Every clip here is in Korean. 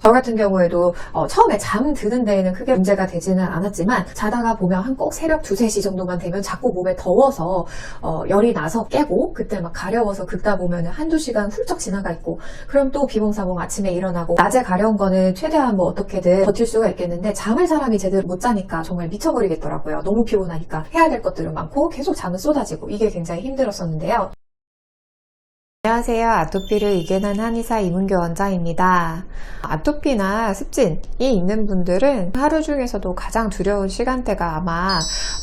저 같은 경우에도 처음에 잠 드는 데에는 크게 문제가 되지는 않았지만 자다가 보면 한 꼭 새벽 2, 3시 정도만 되면 자꾸 몸에 더워서 열이 나서 깨고 그때 막 가려워서 긁다 보면 한두 시간 훌쩍 지나가 있고 그럼 또 비몽사몽 아침에 일어나고 낮에 가려운 거는 최대한 뭐 어떻게든 버틸 수가 있겠는데 잠을 사람이 제대로 못 자니까 정말 미쳐버리겠더라고요. 너무 피곤하니까 해야 될 것들은 많고 계속 잠은 쏟아지고 이게 굉장히 힘들었었는데요. 안녕하세요. 아토피를 이겨낸 한의사 이문교 원장입니다. 아토피나 습진이 있는 분들은 하루 중에서도 가장 두려운 시간대가 아마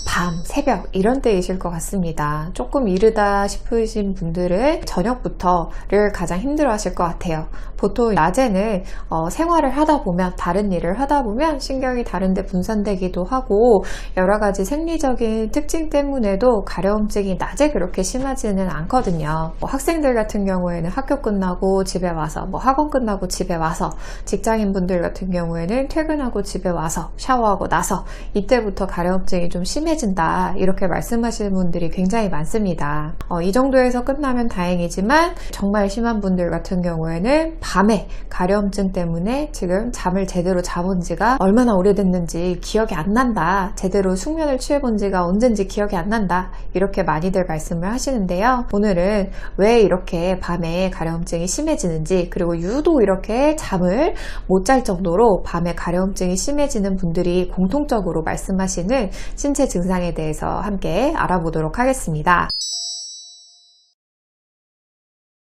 밤, 새벽 이런 때이실 것 같습니다. 조금 이르다 싶으신 분들은 저녁부터를 가장 힘들어 하실 것 같아요. 보통 낮에는 생활을 하다 보면 다른 일을 하다 보면 신경이 다른데 분산되기도 하고 여러 가지 생리적인 특징 때문에도 가려움증이 낮에 그렇게 심하지는 않거든요. 학생들 같은 경우에는 학교 끝나고 집에 와서 학원 끝나고 집에 와서 직장인분들 같은 경우에는 퇴근하고 집에 와서 샤워하고 나서 이때부터 가려움증이 좀 심해진다 이렇게 말씀하시는 분들이 굉장히 많습니다. 이 정도에서 끝나면 다행이지만 정말 심한 분들 같은 경우에는 밤에 가려움증 때문에 지금 잠을 제대로 자본 지가 얼마나 오래됐는지 기억이 안 난다, 제대로 숙면을 취해본 지가 언젠지 기억이 안 난다 이렇게 많이들 말씀을 하시는데요. 오늘은 왜 이렇게 밤에 가려움증이 심해지는지, 그리고 유독 이렇게 잠을 못 잘 정도로 밤에 가려움증이 심해지는 분들이 공통적으로 말씀하시는 신체 증상에 대해서 함께 알아보도록 하겠습니다.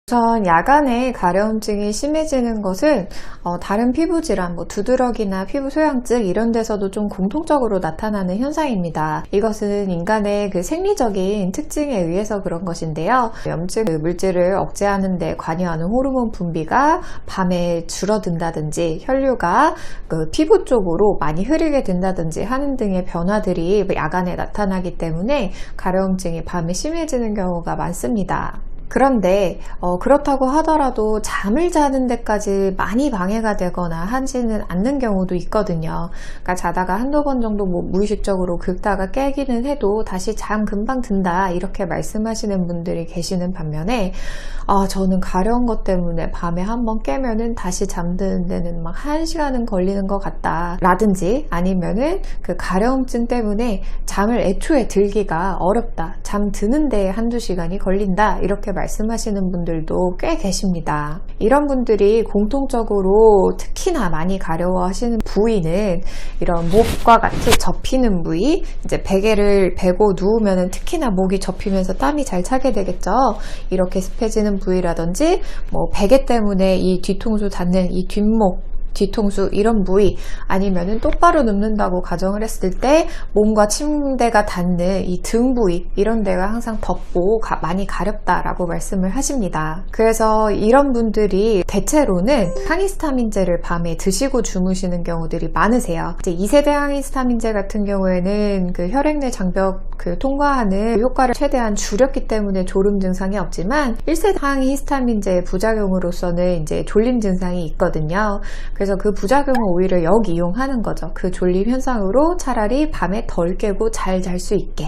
우선 야간에 가려움증이 심해지는 것은 다른 피부 질환, 두드러기나 피부 소양증 이런 데서도 좀 공통적으로 나타나는 현상입니다. 이것은 인간의 그 생리적인 특징에 의해서 그런 것인데요. 염증 물질을 억제하는 데 관여하는 호르몬 분비가 밤에 줄어든다든지 혈류가 그 피부 쪽으로 많이 흐르게 된다든지 하는 등의 변화들이 야간에 나타나기 때문에 가려움증이 밤에 심해지는 경우가 많습니다. 그런데 그렇다고 하더라도 잠을 자는 데까지 많이 방해가 되거나 하지는 않는 경우도 있거든요. 그러니까 자다가 한두 번 정도 무의식적으로 긁다가 깨기는 해도 다시 잠 금방 든다 이렇게 말씀하시는 분들이 계시는 반면에 저는 가려운 것 때문에 밤에 한번 깨면은 다시 잠드는 데는 막 1시간은 걸리는 것 같다 라든지, 아니면은 그 가려움증 때문에 잠을 애초에 들기가 어렵다, 잠 드는 데에 한두 시간이 걸린다 이렇게 말씀하시는 분들도 꽤 계십니다. 이런 분들이 공통적으로 특히나 많이 가려워하시는 부위는 이런 목과 같이 접히는 부위, 이제 베개를 베고 누우면 특히나 목이 접히면서 땀이 잘 차게 되겠죠. 이렇게 습해지는 부위라든지 베개 때문에 이 뒤통수 닿는 이 뒷목, 뒤통수 이런 부위, 아니면은 똑바로 눕는다고 가정을 했을 때 몸과 침대가 닿는 이 등 부위 이런 데가 항상 덥고 많이 가렵다라고 말씀을 하십니다. 그래서 이런 분들이 대체로는 항히스타민제를 밤에 드시고 주무시는 경우들이 많으세요. 이제 2세대 항히스타민제 같은 경우에는 그 혈액내 장벽 통과하는 효과를 최대한 줄였기 때문에 졸음 증상이 없지만 1세대 항히스타민제의 부작용으로서는 이제 졸림 증상이 있거든요. 그래서 그 부작용을 오히려 역이용하는 거죠. 그 졸림 현상으로 차라리 밤에 덜 깨고 잘 잘 수 있게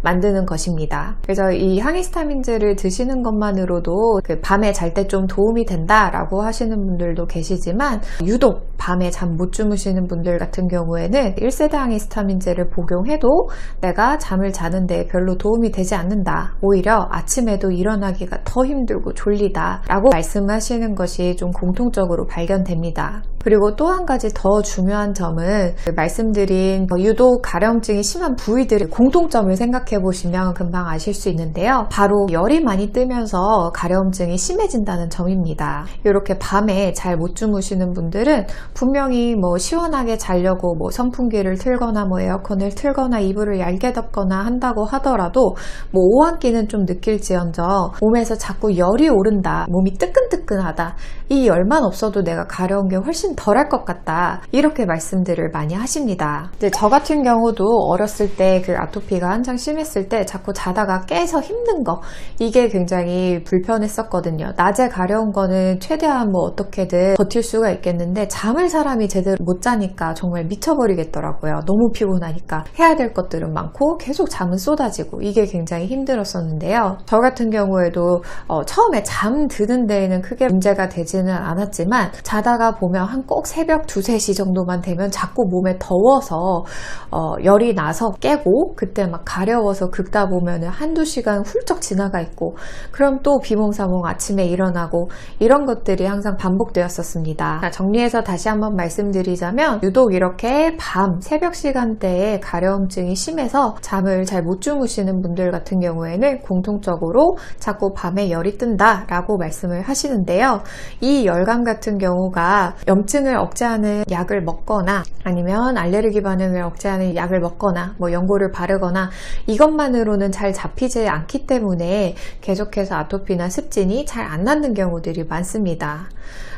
만드는 것입니다. 그래서 이 항히스타민제를 드시는 것만으로도 밤에 잘 때 좀 도움이 된다라고 하시는 분들도 계시지만, 유독 밤에 잠 못 주무시는 분들 같은 경우에는 1세대 항히스타민제를 복용해도 내가 잠을 자는데 별로 도움이 되지 않는다, 오히려 아침에도 일어나기가 더 힘들고 졸리다 라고 말씀하시는 것이 좀 공통적으로 발견됩니다. 그리고 또 한 가지 더 중요한 점은 말씀드린 유독 가려움증이 심한 부위들의 공통점을 생각해 보시면 금방 아실 수 있는데요. 바로 열이 많이 뜨면서 가려움증이 심해진다는 점입니다. 이렇게 밤에 잘 못 주무시는 분들은 분명히 시원하게 자려고 선풍기를 틀거나 에어컨을 틀거나 이불을 얇게 덮거나 한다고 하더라도 오한기는 좀 느낄지언정 몸에서 자꾸 열이 오른다, 몸이 뜨끈뜨끈하다, 이 열만 없어도 내가 가려운 게 훨씬 덜할 것 같다 이렇게 말씀들을 많이 하십니다. 이제 저 같은 경우도 어렸을 때 그 아토피가 한창 심했을 때 자꾸 자다가 깨서 힘든 거, 이게 굉장히 불편했었거든요. 낮에 가려운 거는 최대한 어떻게든 버틸 수가 있겠는데 잠을 잠을 사람이 제대로 못 자니까 정말 미쳐버리겠더라고요. 너무 피곤하니까 해야 될 것들은 많고 계속 잠은 쏟아지고 이게 굉장히 힘들었었는데요. 저 같은 경우에도 처음에 잠드는 데에는 크게 문제가 되지는 않았지만 자다가 보면 한 꼭 새벽 2, 3시 정도만 되면 자꾸 몸에 더워서 열이 나서 깨고 그때 막 가려워서 긁다 보면 한두 시간 훌쩍 지나가 있고 그럼 또 비몽사몽 아침에 일어나고 이런 것들이 항상 반복되었었습니다. 정리해서 다시 한번 말씀드리자면 유독 이렇게 밤 새벽 시간대에 가려움증이 심해서 잠을 잘 못 주무시는 분들 같은 경우에는 공통적으로 자꾸 밤에 열이 뜬다 라고 말씀을 하시는데요. 이 열감 같은 경우가 염증을 억제하는 약을 먹거나 아니면 알레르기 반응을 억제하는 약을 먹거나 뭐 연고를 바르거나 이것만으로는 잘 잡히지 않기 때문에 계속해서 아토피나 습진이 잘 안 낫는 경우들이 많습니다.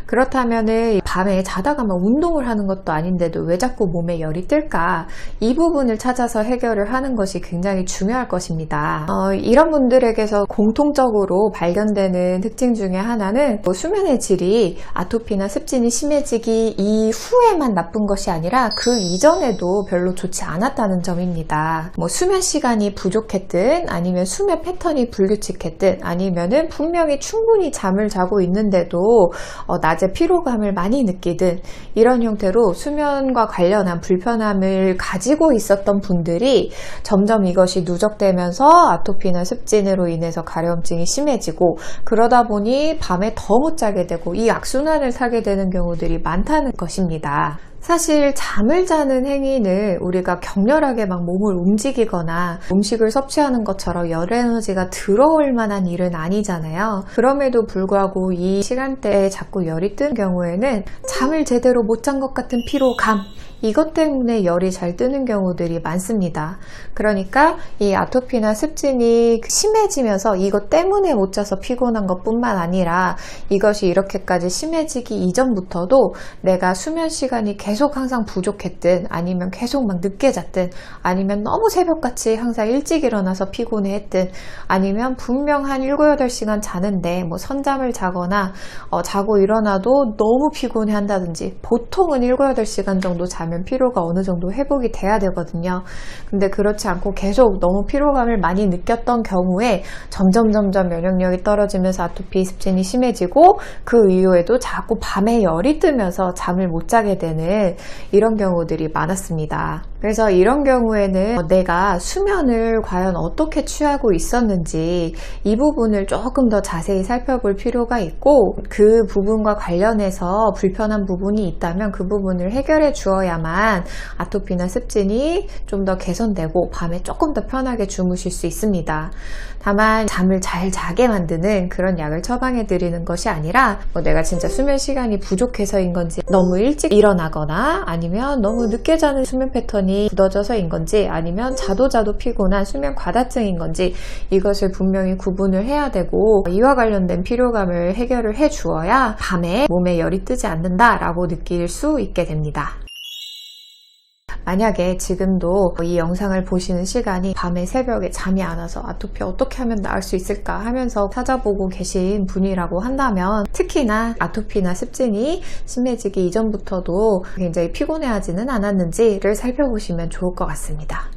그렇다면은 밤에 자다가 막 운동을 하는 것도 아닌데도 왜 자꾸 몸에 열이 뜰까? 이 부분을 찾아서 해결을 하는 것이 굉장히 중요할 것입니다. 이런 분들에게서 공통적으로 발견되는 특징 중에 하나는 수면의 질이 아토피나 습진이 심해지기 이후에만 나쁜 것이 아니라 그 이전에도 별로 좋지 않았다는 점입니다. 수면 시간이 부족했든 아니면 수면 패턴이 불규칙했든 아니면은 분명히 충분히 잠을 자고 있는데도 낮에 피로감을 많이 느끼든 이런 형태로 수면과 관련한 불편함을 가지고 있었던 분들이 점점 이것이 누적되면서 아토피나 습진으로 인해서 가려움증이 심해지고 그러다 보니 밤에 더 못 자게 되고 이 악순환을 타게 되는 경우들이 많다는 것입니다. 사실 잠을 자는 행위는 우리가 격렬하게 막 몸을 움직이거나 음식을 섭취하는 것처럼 열 에너지가 들어올 만한 일은 아니잖아요. 그럼에도 불구하고 이 시간대에 자꾸 열이 뜬 경우에는 잠을 제대로 못 잔 것 같은 피로감 이것 때문에 열이 잘 뜨는 경우들이 많습니다. 그러니까 이 아토피나 습진이 심해지면서 이것 때문에 못 자서 피곤한 것뿐만 아니라 이것이 이렇게까지 심해지기 이전부터도 내가 수면 시간이 계속 항상 부족했든 아니면 계속 막 늦게 잤든 아니면 너무 새벽같이 항상 일찍 일어나서 피곤해했든 아니면 분명 한 7, 8시간 자는데 선잠을 자거나 자고 일어나도 너무 피곤해 한다든지 보통은 7, 8시간 정도 자면 피로가 어느 정도 회복이 돼야 되거든요. 근데 그렇지 않고 계속 너무 피로감을 많이 느꼈던 경우에 점점 면역력이 떨어지면서 아토피 습진이 심해지고 그 이후에도 자꾸 밤에 열이 뜨면서 잠을 못 자게 되는 이런 경우들이 많았습니다. 그래서 이런 경우에는 내가 수면을 과연 어떻게 취하고 있었는지 이 부분을 조금 더 자세히 살펴볼 필요가 있고 그 부분과 관련해서 불편한 부분이 있다면 그 부분을 해결해 주어야만 아토피나 습진이 좀 더 개선되고 밤에 조금 더 편하게 주무실 수 있습니다. 다만 잠을 잘 자게 만드는 그런 약을 처방해 드리는 것이 아니라 내가 진짜 수면 시간이 부족해서인 건지 너무 일찍 일어나거나 아니면 너무 늦게 자는 수면 패턴이 굳어져서인 건지 아니면 자도 피곤한 수면 과다증인 건지 이것을 분명히 구분을 해야 되고 이와 관련된 피로감을 해결을 해 주어야 밤에 몸에 열이 뜨지 않는다라고 느낄 수 있게 됩니다. 만약에 지금도 이 영상을 보시는 시간이 밤에 새벽에 잠이 안 와서 아토피 어떻게 하면 나을 수 있을까 하면서 찾아보고 계신 분이라고 한다면 특히나 아토피나 습진이 심해지기 이전부터도 굉장히 피곤해하지는 않았는지를 살펴보시면 좋을 것 같습니다.